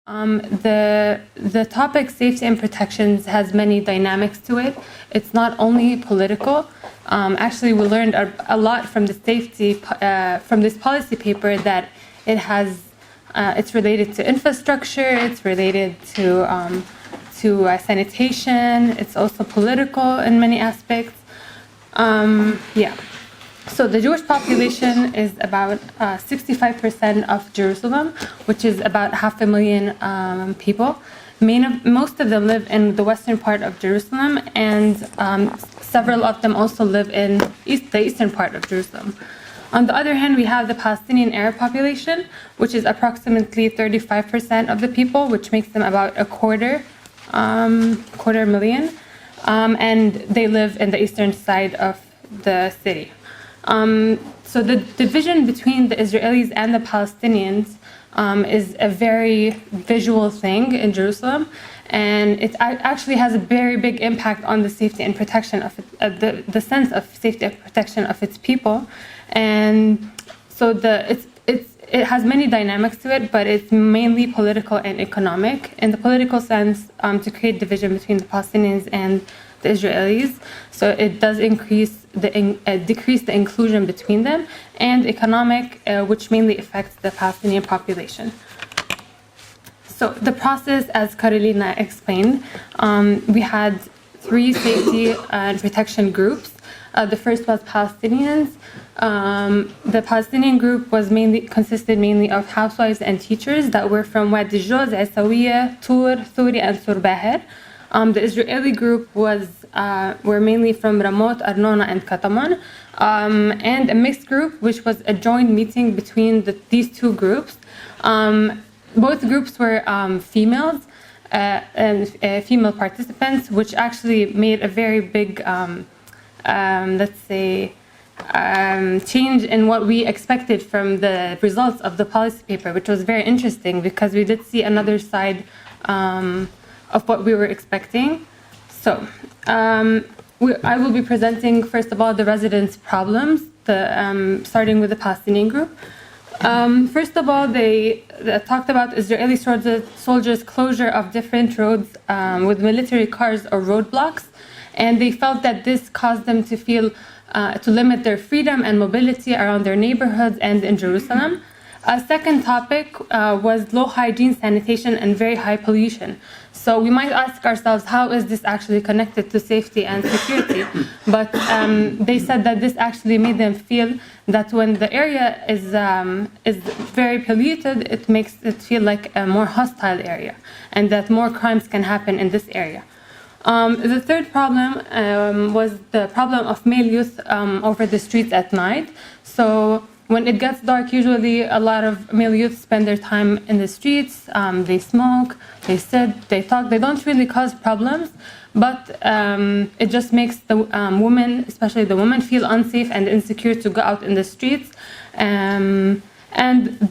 The topic safety and protections has many dynamics to it. It's not only political. Actually, we learned a lot from the safety from this policy paper that it's related to infrastructure. It's related to sanitation. It's also political in many aspects. So the Jewish population is about 65% of Jerusalem, which is about 500,000 people. Most of them live in the western part of Jerusalem, and several of them also live in the eastern part of Jerusalem. On the other hand, we have the Palestinian Arab population, which is approximately 35% of the people, which makes them about a quarter million, and they live in the eastern side of the city. So the division between the Israelis and the Palestinians is a very visual thing in Jerusalem, and it actually has a very big impact on the safety and protection of the sense of safety and protection of its people. And so it has many dynamics to it, but it's mainly political and economic. In the political sense, to create division between the Palestinians and the Israelis, so it does decrease the inclusion between them, and economic, which mainly affects the Palestinian population. So the process, as Carolina explained, we had 3 safety and protection groups. The first was Palestinians. The Palestinian group consisted mainly of housewives and teachers that were from Wadi Joz, Asawiya, Tur, Thuri, and Surbaher. The Israeli group were mainly from Ramot, Arnona, and Kataman, and a mixed group, which was a joint meeting between these 2 groups. Both groups were females and female participants, which actually made a very big, change in what we expected from the results of the policy paper, which was very interesting because we did see another side of what we were expecting. So I will be presenting, first of all, the residents' problems, starting with the Palestinian group. First of all, they talked about Israeli soldiers' closure of different roads with military cars or roadblocks, and they felt that this caused them to feel to limit their freedom and mobility around their neighborhoods and in Jerusalem. A second topic was low hygiene, sanitation, and very high pollution. So we might ask ourselves, how is this actually connected to safety and security? But they said that this actually made them feel that when the area is very polluted, it makes it feel like a more hostile area, and that more crimes can happen in this area. The third problem was the problem of male youth over the streets at night. So when it gets dark, usually a lot of male youth spend their time in the streets. They smoke, they sit, they talk. They don't really cause problems, but it just makes the women, especially the women, feel unsafe and insecure to go out in the streets. And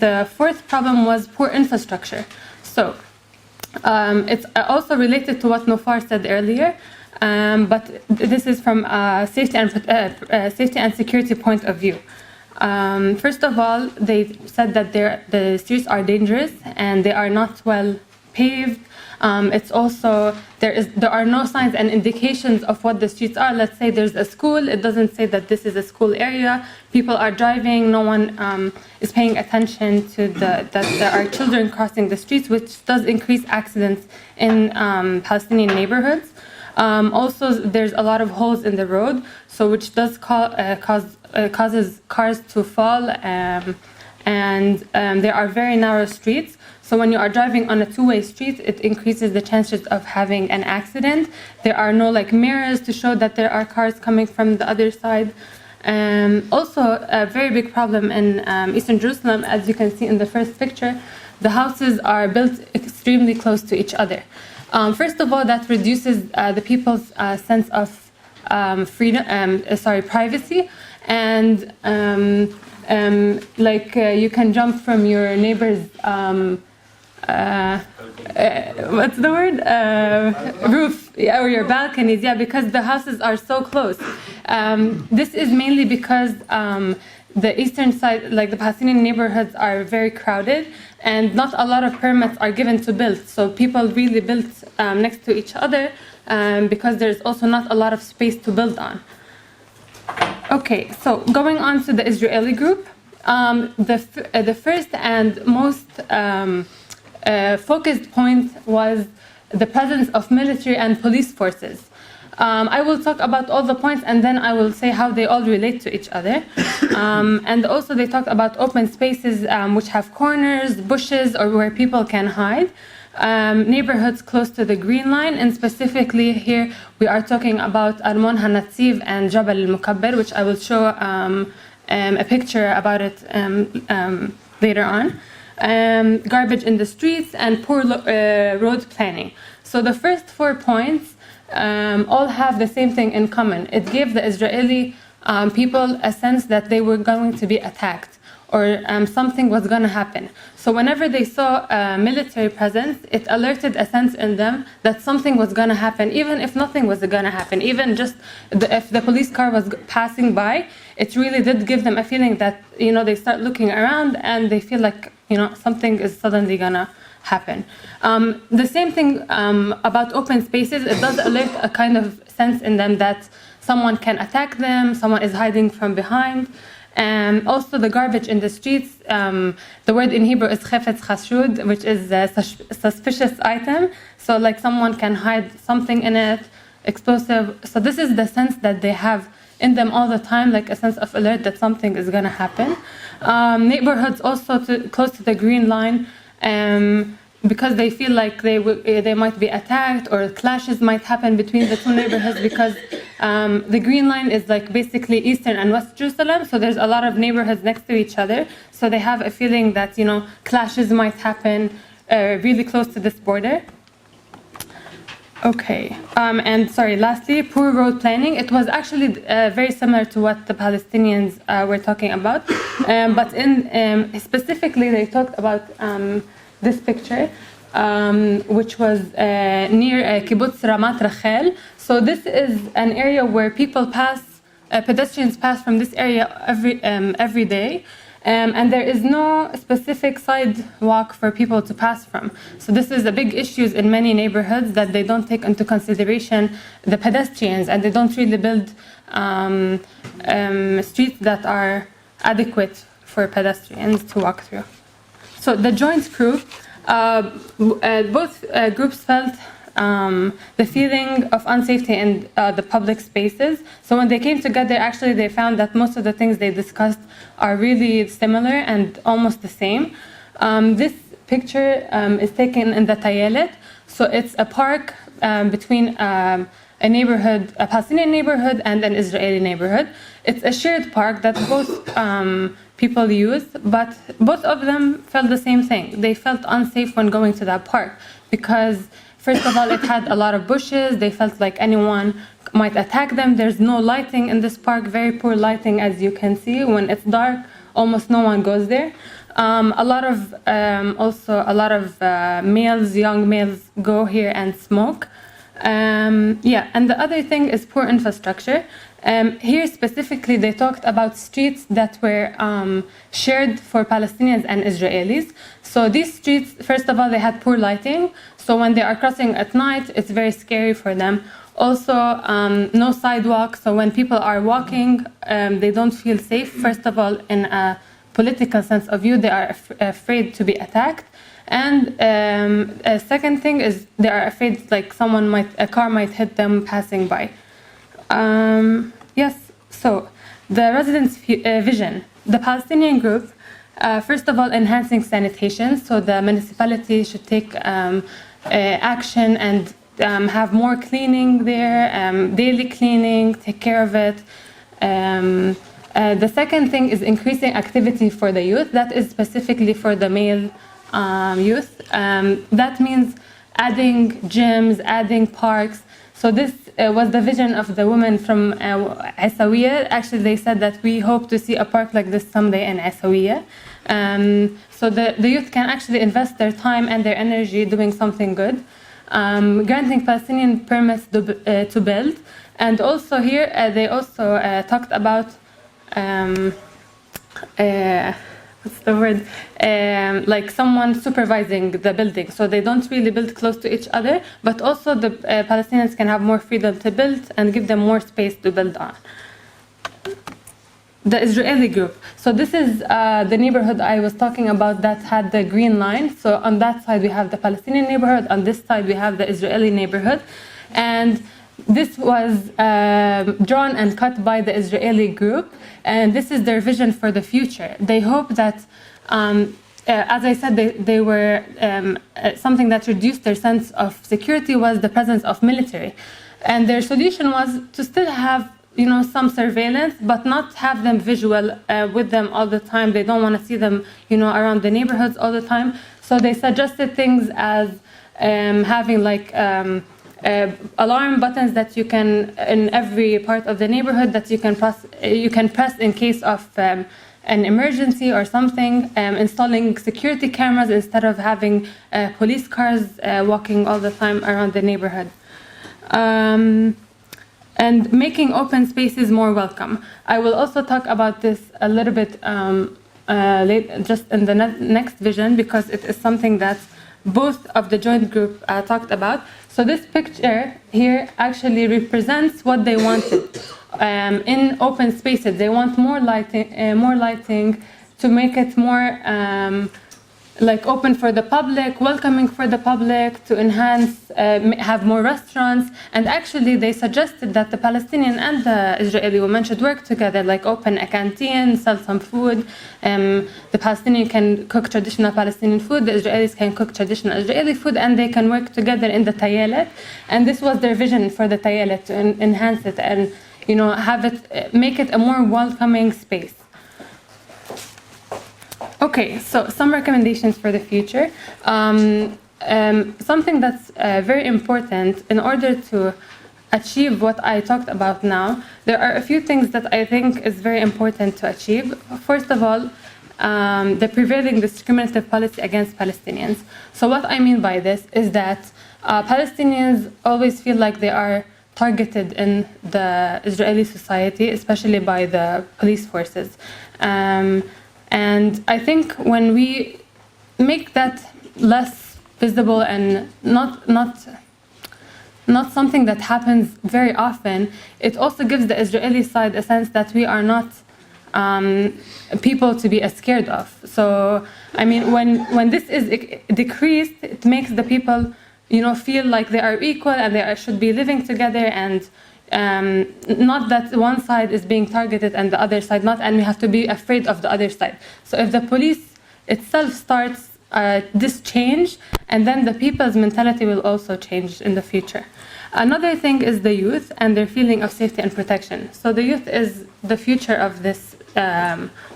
the fourth problem was poor infrastructure. So it's also related to what Nofar said earlier, but this is from a safety and security point of view. First of all, they said that the streets are dangerous and they are not well paved. It's also there are no signs and indications of what the streets are. Let's say there's a school, it doesn't say that this is a school area. People are driving, no one is paying attention to that there are children crossing the streets, which does increase accidents in Palestinian neighborhoods. Also, there's a lot of holes in the road, so which does causes cars to fall, and there are very narrow streets. So when you are driving on a two-way street, it increases the chances of having an accident. There are no mirrors to show that there are cars coming from the other side. Also, a very big problem in Eastern Jerusalem, as you can see in the first picture, the houses are built extremely close to each other. First of all, that reduces the people's sense of privacy, and you can jump from your neighbor's what's the word? Roof, or your balconies, because the houses are so close. This is mainly because the eastern side, like the Palestinian neighborhoods, are very crowded, and not a lot of permits are given to build. So people really built next to each other because there's also not a lot of space to build on. Okay, so going on to the Israeli group, the first and most focused point was the presence of military and police forces. I will talk about all the points, and then I will say how they all relate to each other. And also they talked about open spaces which have corners, bushes, or where people can hide. Neighborhoods close to the Green Line, and specifically here we are talking about Armon Hanatziv and Jabal al-Mukabbir, which I will show a picture about it later on. Garbage in the streets and poor road planning. So the first 4 points all have the same thing in common. It gave the Israeli people a sense that they were going to be attacked, or something was going to happen. So whenever they saw a military presence, it alerted a sense in them that something was going to happen, even if nothing was going to happen. Even just if the police car was passing by, it really did give them a feeling that, they start looking around and they feel like, something is suddenly going to happen. The same thing about open spaces. It does alert a kind of sense in them that someone can attack them, someone is hiding from behind. And also the garbage in the streets, the word in Hebrew is chefetz chashud, which is a suspicious item. So like someone can hide something in it, explosive. So this is the sense that they have in them all the time, like a sense of alert that something is going to happen. Neighborhoods also close to the Green Line, because they feel like they might be attacked, or clashes might happen between the two neighborhoods, because the Green Line is like basically Eastern and West Jerusalem, so there's a lot of neighborhoods next to each other, so they have a feeling that clashes might happen really close to this border. Okay, and sorry, lastly, poor road planning. It was actually very similar to what the Palestinians were talking about, but specifically they talked about this picture, which was near Kibbutz Ramat Rachel. So this is an area where people pedestrians pass from this area every day, and there is no specific sidewalk for people to pass from. So this is a big issue in many neighborhoods, that they don't take into consideration the pedestrians, and they don't really build streets that are adequate for pedestrians to walk through. So the joint group, both groups felt the feeling of unsafety in the public spaces. So when they came together, actually they found that most of the things they discussed are really similar and almost the same. This picture is taken in the Tayelet. So it's a park between a neighborhood, a Palestinian neighborhood and an Israeli neighborhood. It's a shared park that both people use, but both of them felt the same thing. They felt unsafe when going to that park because, first of all, it had a lot of bushes. They felt like anyone might attack them. There's no lighting in this park, very poor lighting, as you can see. When it's dark, almost no one goes there. A lot of males, young males, go here and smoke. And the other thing is poor infrastructure. Here specifically, they talked about streets that were shared for Palestinians and Israelis. So these streets, first of all, they had poor lighting. So when they are crossing at night, it's very scary for them. Also, no sidewalk. So when people are walking, they don't feel safe. First of all, in a political sense of view, they are afraid to be attacked. And a second thing is they are afraid like a car might hit them passing by. Yes, so the residents' vision. The Palestinian group, first of all, enhancing sanitation. So the municipality should take action and have more cleaning there, daily cleaning, take care of it. The second thing is increasing activity for the youth. That is specifically for the male youth. That means adding gyms, adding parks. So this was the vision of the women from Essaouira. Actually, they said that we hope to see a park like this someday in Essaouira. So the youth can actually invest their time and their energy doing something good. Granting Palestinian permits to build. And also here, they also talked about what's the word? Like someone supervising the building. So they don't really build close to each other, but also the Palestinians can have more freedom to build and give them more space to build on. The Israeli group. So this is the neighborhood I was talking about that had the green line. So on that side we have the Palestinian neighborhood, on this side we have the Israeli neighborhood. And this was drawn and cut by the Israeli group, and this is their vision for the future. They hope that, as I said, they were something that reduced their sense of security was the presence of military. And their solution was to still have some surveillance, but not have them visual with them all the time. They don't want to see them, around the neighborhoods all the time. So they suggested things as having like alarm buttons that you can, in every part of the neighborhood, that you can press in case of an emergency or something. Installing security cameras instead of having police cars walking all the time around the neighborhood. And making open spaces more welcome. I will also talk about this a little bit just in the next vision, because it is something that both of the joint group talked about. So this picture here actually represents what they wanted in open spaces. They want more lighting to make it more like open for the public, welcoming for the public, to enhance, have more restaurants. And actually they suggested that the Palestinian and the Israeli women should work together, like open a canteen, sell some food. The Palestinian can cook traditional Palestinian food, the Israelis can cook traditional Israeli food, and they can work together in the tayalet. And this was their vision for the tayalet, to enhance it and have it, make it a more welcoming space. Okay, so some recommendations for the future. Something that's very important in order to achieve what I talked about now, there are a few things that I think is very important to achieve. First of all, the prevailing discriminative policy against Palestinians. So what I mean by this is that Palestinians always feel like they are targeted in the Israeli society, especially by the police forces. And I think when we make that less visible and not something that happens very often, it also gives the Israeli side a sense that we are not people to be scared of. So, I mean, when this is decreased, it makes the people, feel like they are equal and they should be living together, and not that one side is being targeted and the other side not, and we have to be afraid of the other side. So if the police itself starts this change, and then the people's mentality will also change in the future. Another thing is the youth and their feeling of safety and protection. So the youth is the future of this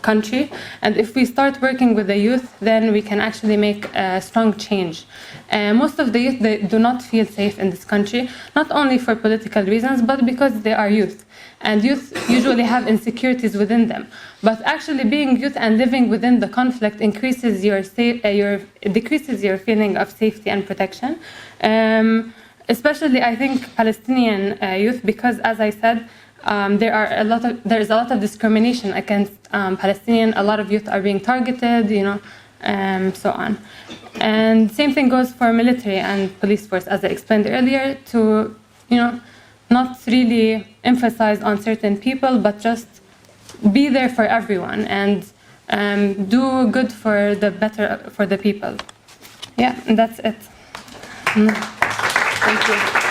country, and if we start working with the youth, then we can actually make a strong change. Most of the youth, they do not feel safe in this country, not only for political reasons, but because they are youth. And youth usually have insecurities within them. But actually being youth and living within the conflict increases decreases your feeling of safety and protection. Especially, I think, Palestinian youth, because, as I said, there is a lot of discrimination against Palestinian. A lot of youth are being targeted, so on. And same thing goes for military and police force, as I explained earlier, to not really emphasize on certain people, but just be there for everyone and do good for the better for the people. Yeah, and that's it. Thank you.